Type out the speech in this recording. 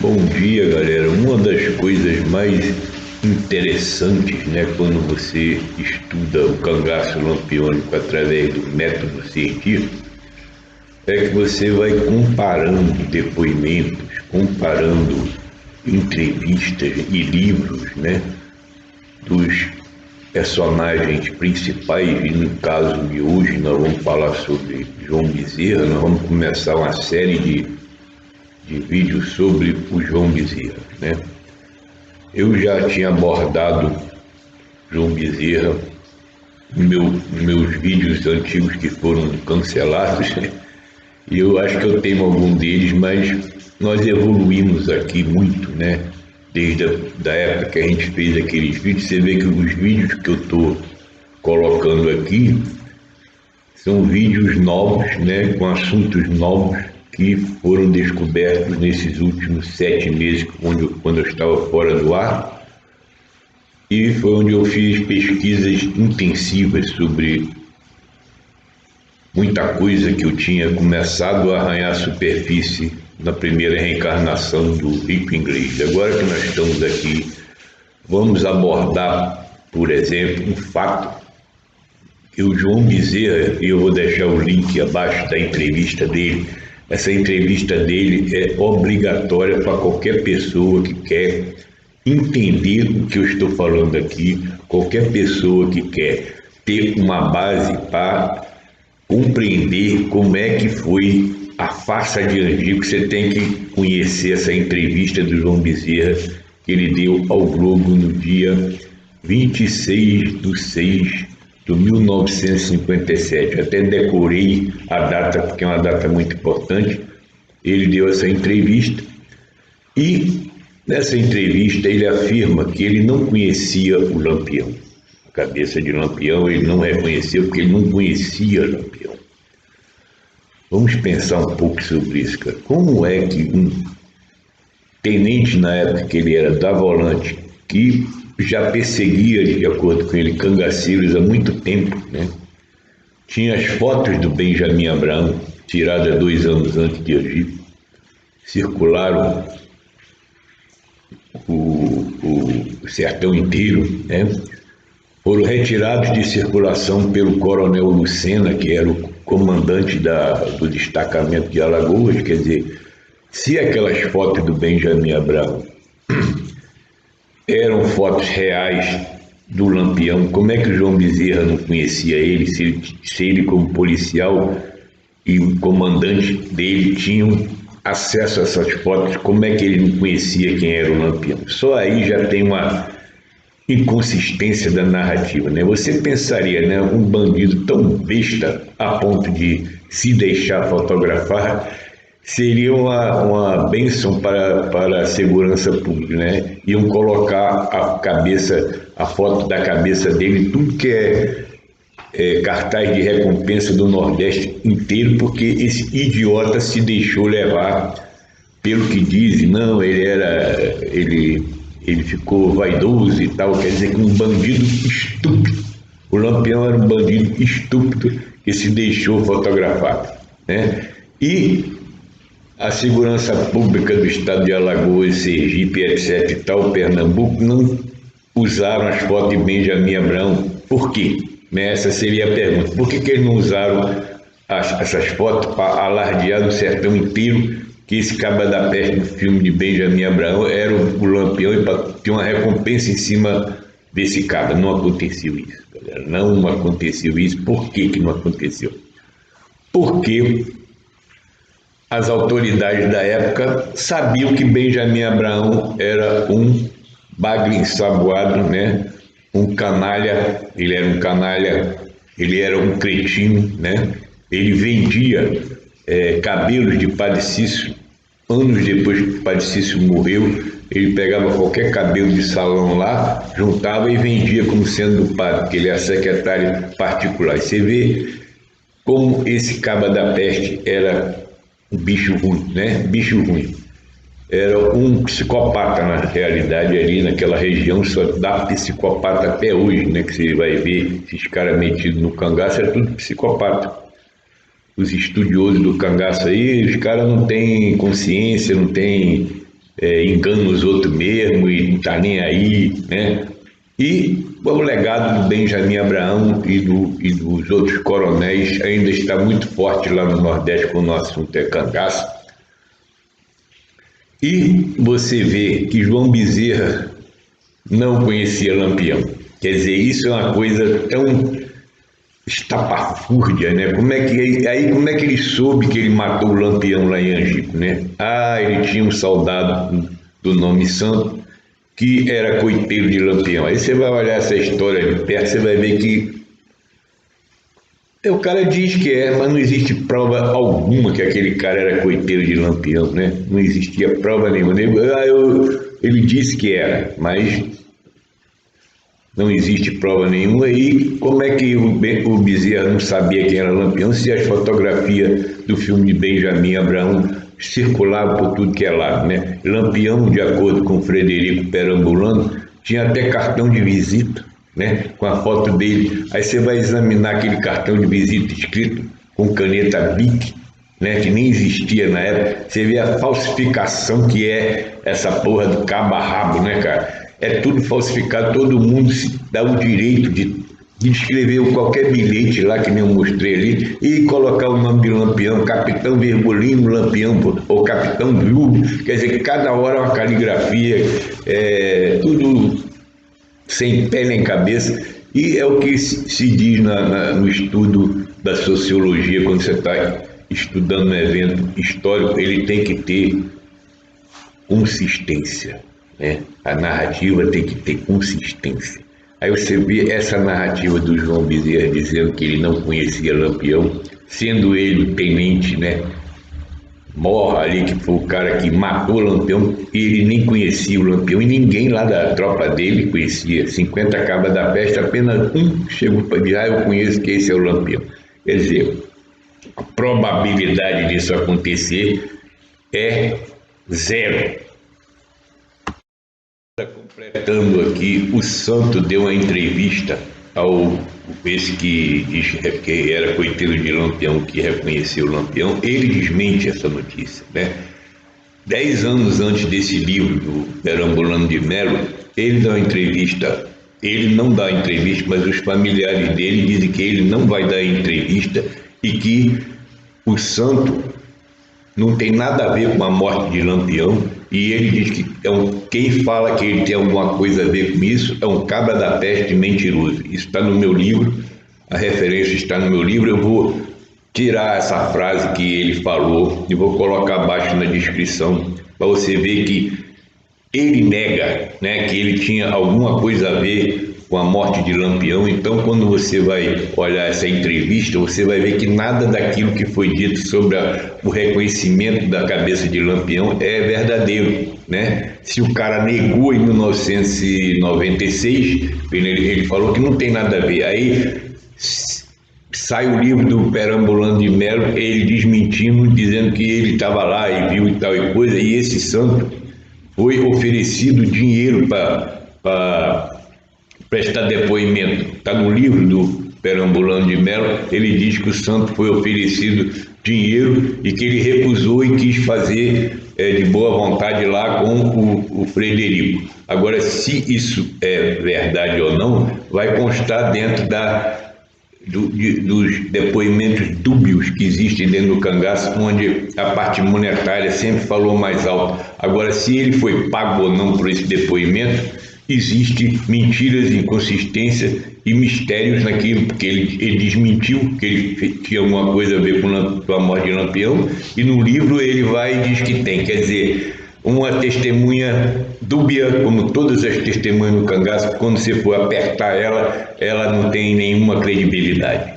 Bom dia, galera. Uma das coisas mais interessantes, né, quando você estuda o cangaço lampiônico através do método científico, é que você vai comparando depoimentos, comparando entrevistas e livros, né, dos personagens principais, e no caso de hoje nós vamos falar sobre João Bezerra. Nós vamos começar uma série de vídeos sobre o João Bezerra, né? Eu já tinha abordado João Bezerra nos meus vídeos antigos que foram cancelados, né? E eu acho que eu tenho algum deles, mas nós evoluímos aqui muito, né? Desde da época que a gente fez aqueles vídeos. Você vê que os vídeos que eu estou colocando aqui são vídeos novos, né? Com assuntos novos que foram descobertos nesses últimos 7 meses, quando eu estava fora do ar, e foi onde eu fiz pesquisas intensivas sobre muita coisa que eu tinha começado a arranhar a superfície na primeira reencarnação do Rico Inglês. Agora que nós estamos aqui, vamos abordar, por exemplo, um fato que o João Bezerra, e eu vou deixar o link abaixo da entrevista dele. Essa entrevista dele é obrigatória para qualquer pessoa que quer entender o que eu estou falando aqui, qualquer pessoa que quer ter uma base para compreender como é que foi a farsa de Angico. Você tem que conhecer essa entrevista do João Bezerra que ele deu ao Globo no dia 26/6 de 1957. Até decorei a data, porque é uma data muito importante. Ele deu essa entrevista e nessa entrevista ele afirma que ele não conhecia o Lampião. A cabeça de Lampião ele não reconheceu porque ele não conhecia Lampião. Vamos pensar um pouco sobre isso, cara. Como é que um tenente, na época que ele era da Volante, que já perseguia, de acordo com ele, cangaceiros há muito tempo, né? Tinha as fotos do Benjamin Abrão, tiradas 2 anos antes de agir, circularam o sertão inteiro, né? Foram retirados de circulação pelo coronel Lucena, que era o comandante do destacamento de Alagoas. Quer dizer, se aquelas fotos do Benjamin Abrão eram fotos reais do Lampião, como é que o João Bezerra não conhecia ele, se ele como policial e o comandante dele tinham acesso a essas fotos, como é que ele não conhecia quem era o Lampião? Só aí já tem uma inconsistência da narrativa, né? Você pensaria, né, um bandido tão besta a ponto de se deixar fotografar seria uma bênção para a segurança pública, né? Iam colocar a foto da cabeça dele, tudo que é cartaz de recompensa do Nordeste inteiro, porque esse idiota se deixou levar pelo que dizem. Não, ele ficou vaidoso e tal. Quer dizer que um bandido estúpido. O Lampião era um bandido estúpido que se deixou fotografar, né? E a segurança pública do estado de Alagoas, Sergipe, etc. e tal, Pernambuco, não usaram as fotos de Benjamin Abrão. Por quê? Essa seria a pergunta. Por que eles não usaram essas fotos para alardear do sertão inteiro que esse caba da peste no filme de Benjamin Abrão era o Lampião, e para ter uma recompensa em cima desse caba? Não aconteceu isso, galera. Não aconteceu isso. Por que não aconteceu? Porque as autoridades da época sabiam que Benjamin Abrão era um bagre ensaboado, né? Um canalha. Ele era um canalha, ele era um cretino, né? Ele vendia cabelos de Padre Cícero. Anos depois que o Padre Cícero morreu, ele pegava qualquer cabelo de salão lá, juntava e vendia como sendo do padre, porque ele era secretário particular. E você vê como esse caba da peste era um bicho ruim, né? Bicho ruim. Era um psicopata, na realidade, ali naquela região. Só dá psicopata até hoje, né? Que você vai ver esses caras metidos no cangaço, era tudo psicopata. Os estudiosos do cangaço aí, os caras não têm consciência, não têm engana os outros mesmo e não tá nem aí, né? E o legado do Benjamin Abraão e dos outros coronéis ainda está muito forte lá no Nordeste, quando o assunto é cangaço. E você vê que João Bezerra não conhecia Lampião. Quer dizer, isso é uma coisa tão estapafúrdia, né? Como é que ele soube que ele matou o Lampião lá em Angico, né? Ah, ele tinha um soldado do nome Santo que era coiteiro de Lampião. Aí você vai olhar essa história de perto, você vai ver que o cara diz que mas não existe prova alguma que aquele cara era coiteiro de Lampião, né? Não existia prova nenhuma. Ele disse que era, mas não existe prova nenhuma. E como é que o Bezerra não sabia quem era Lampião se as fotografias do filme de Benjamin Abraão circulavam por tudo que é lado, né? Lampião, de acordo com Frederico Perambulano, tinha até cartão de visita, né? Com a foto dele. Aí você vai examinar aquele cartão de visita escrito com caneta Bic, né? Que nem existia na época. Você vê a falsificação que é essa porra do cabo a rabo, né, cara? É tudo falsificado, todo mundo se dá o direito de escrever qualquer bilhete lá, que nem eu mostrei ali, e colocar o nome de Lampião, Capitão Verbolino Lampião, ou Capitão Viúvo. Quer dizer, cada hora é uma caligrafia, tudo sem pé nem cabeça. E é o que se diz no estudo da sociologia, quando você está estudando um evento histórico, ele tem que ter consistência, né? A narrativa tem que ter consistência. Aí você vê essa narrativa do João Bezerra dizendo que ele não conhecia Lampião, sendo ele o tenente, né? Morra ali, que foi o cara que matou Lampião, e ele nem conhecia o Lampião, e ninguém lá da tropa dele conhecia. 50 cabas da peste, apenas um chegou para dizer: eu conheço que esse é o Lampião. Quer dizer, a probabilidade disso acontecer é zero. Completando aqui, o Santo deu uma entrevista ao esse que diz que era coiteiro de Lampião, que reconheceu o Lampião. Ele desmente essa notícia, né? 10 anos antes desse livro do Perambulano de Melo, ele dá uma entrevista. Ele não dá entrevista, mas os familiares dele dizem que ele não vai dar entrevista e que o Santo não tem nada a ver com a morte de Lampião, e ele diz que quem fala que ele tem alguma coisa a ver com isso é um cabra da peste mentiroso. Isso está no meu livro, a referência está no meu livro. Eu vou tirar essa frase que ele falou e vou colocar abaixo na descrição, para você ver que ele nega, né, que ele tinha alguma coisa a ver com a morte de Lampião. Então, quando você vai olhar essa entrevista, você vai ver que nada daquilo que foi dito sobre o reconhecimento da cabeça de Lampião é verdadeiro, né? Se o cara negou em 1996, ele falou que não tem nada a ver. Aí sai o livro do Perambulano de Melo, ele desmentindo, dizendo que ele estava lá e viu e tal e coisa, e esse santo foi oferecido dinheiro para prestar depoimento. Está no livro do Perambulano de Melo, ele diz que o santo foi oferecido dinheiro e que ele recusou e quis fazer de boa vontade lá com o Frederico. Agora, se isso é verdade ou não, vai constar dentro dos depoimentos dúbios que existem dentro do cangaço, onde a parte monetária sempre falou mais alto. Agora, se ele foi pago ou não por esse depoimento, existe mentiras, inconsistências e mistérios naquilo, porque ele desmentiu que ele tinha alguma coisa a ver com a morte de Lampião, e no livro ele vai e diz que tem. Quer dizer, uma testemunha dúbia, como todas as testemunhas no cangaço, quando você for apertar ela não tem nenhuma credibilidade.